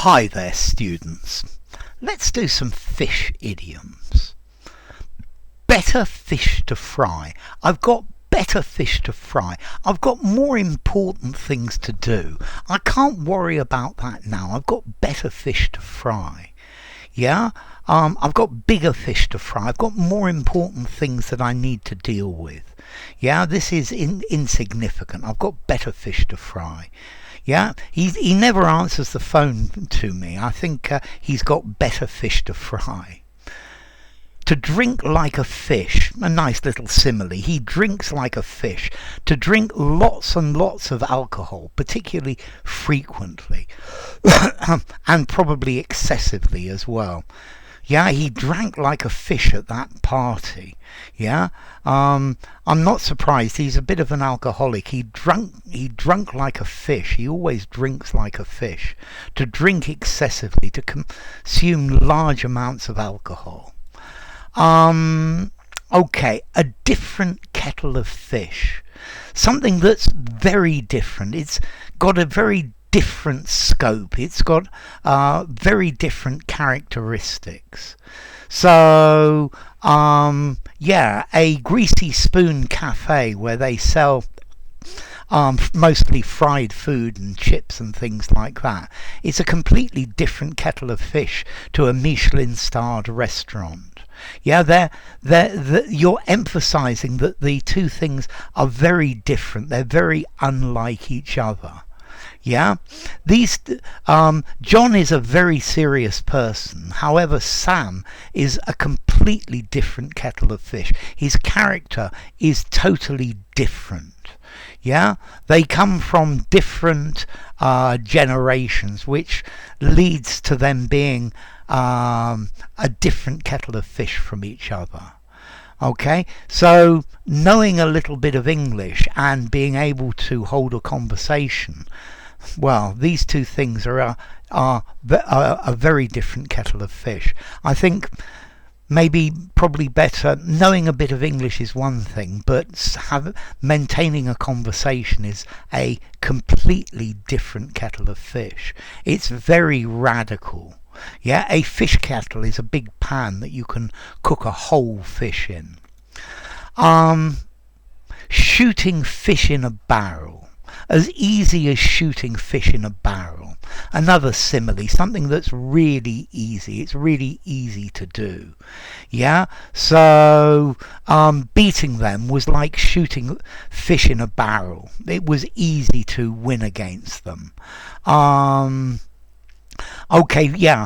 Hi there, students. Let's do some fish idioms. Better fish to fry. I've got better fish to fry. I've got more important things to do. I can't worry about that now. I've got better fish to fry. Yeah? I've got bigger fish to fry. I've got more important things that I need to deal with. Yeah, this is insignificant. I've got better fish to fry. Yeah, he never answers the phone to me. I think he's got better fish to fry. To drink like a fish, a nice little simile. He drinks like a fish. To drink lots and lots of alcohol, particularly frequently, and probably excessively as well. Yeah, he drank like a fish at that party. Yeah, I'm not surprised. He's a bit of an alcoholic. He drunk like a fish. He always drinks like a fish. To drink excessively, to consume large amounts of alcohol. Okay, a different kettle of fish. Something that's very different. It's got a very different scope. It's got very different characteristics. So, yeah, a Greasy Spoon cafe where they sell mostly fried food and chips and things like that. It's a completely different kettle of fish to a Michelin-starred restaurant. Yeah, you're emphasizing that the two things are very different. They're very unlike each other. Yeah, John is a very serious person. However, Sam is a completely different kettle of fish. His character is totally different. Yeah, they come from different generations, which leads to them being a different kettle of fish from each other. Okay, so knowing a little bit of English and being able to hold a conversation, well, these two things are a very different kettle of fish. I think probably better, knowing a bit of English is one thing, but maintaining a conversation is a completely different kettle of fish. It's very radical. Yeah, a fish kettle is a big pan that you can cook a whole fish in. Shooting fish in a barrel. As easy as shooting fish in a barrel. Another simile, something that's really easy. It's really easy to do. Yeah, so beating them was like shooting fish in a barrel. It was easy to win against them. Okay, yeah,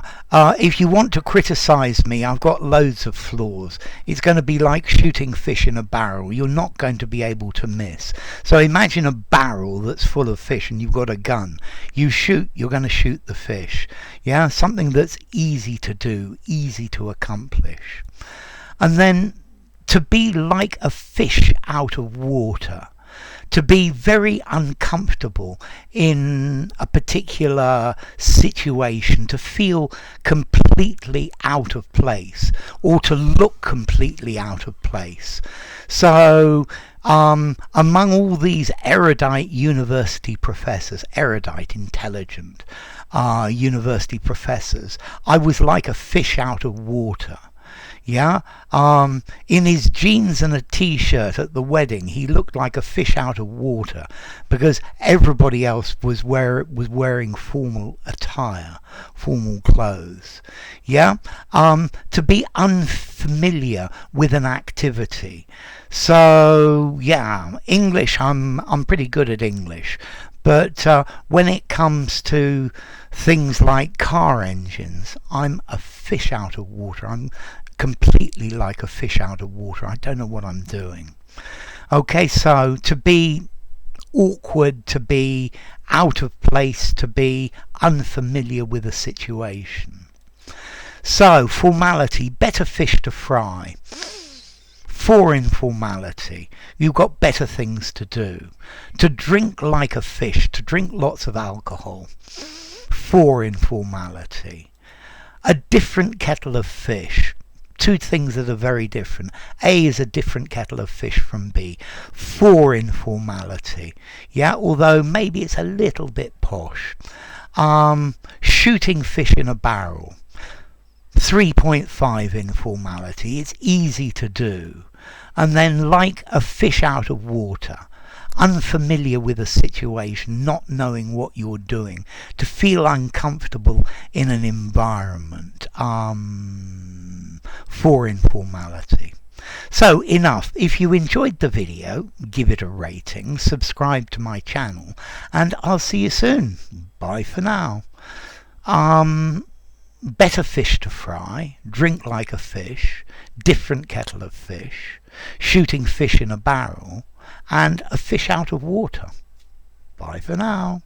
if you want to criticize me, I've got loads of flaws. It's going to be like shooting fish in a barrel. You're not going to be able to miss. So imagine a barrel that's full of fish and you've got a gun. You shoot, you're going to shoot the fish. Yeah, something that's easy to do, easy to accomplish. And then to be like a fish out of water. To be very uncomfortable in a particular situation, to feel completely out of place, or to look completely out of place. So, among all these erudite university professors, erudite, intelligent university professors, I was like a fish out of water. Yeah, in his jeans and a t-shirt at the wedding, he looked like a fish out of water because everybody else was wearing formal attire, formal clothes. Yeah, to be unfamiliar with an activity. So yeah, English, I'm pretty good at English, but when it comes to things like car engines, I'm a fish out of water. I'm completely like a fish out of water. I don't know what I'm doing. Okay, so to be awkward, to be out of place, to be unfamiliar with a situation. So, formality, better fish to fry. For informality, you've got better things to do. To drink like a fish, to drink lots of alcohol. For informality. A different kettle of fish. Two things that are very different. A is a different kettle of fish from B. For informality. Yeah, although maybe it's a little bit posh. shooting fish in a barrel. 3.5 informality. It's easy to do. And then, like a fish out of water, unfamiliar with a situation, not knowing what you're doing, to feel uncomfortable in an environment, for informality. So enough. If you enjoyed the video, give it a rating, subscribe to my channel, and I'll see you soon. Bye for now. Better fish to fry, drink like a fish, different kettle of fish, shooting fish in a barrel, and a fish out of water. Bye for now.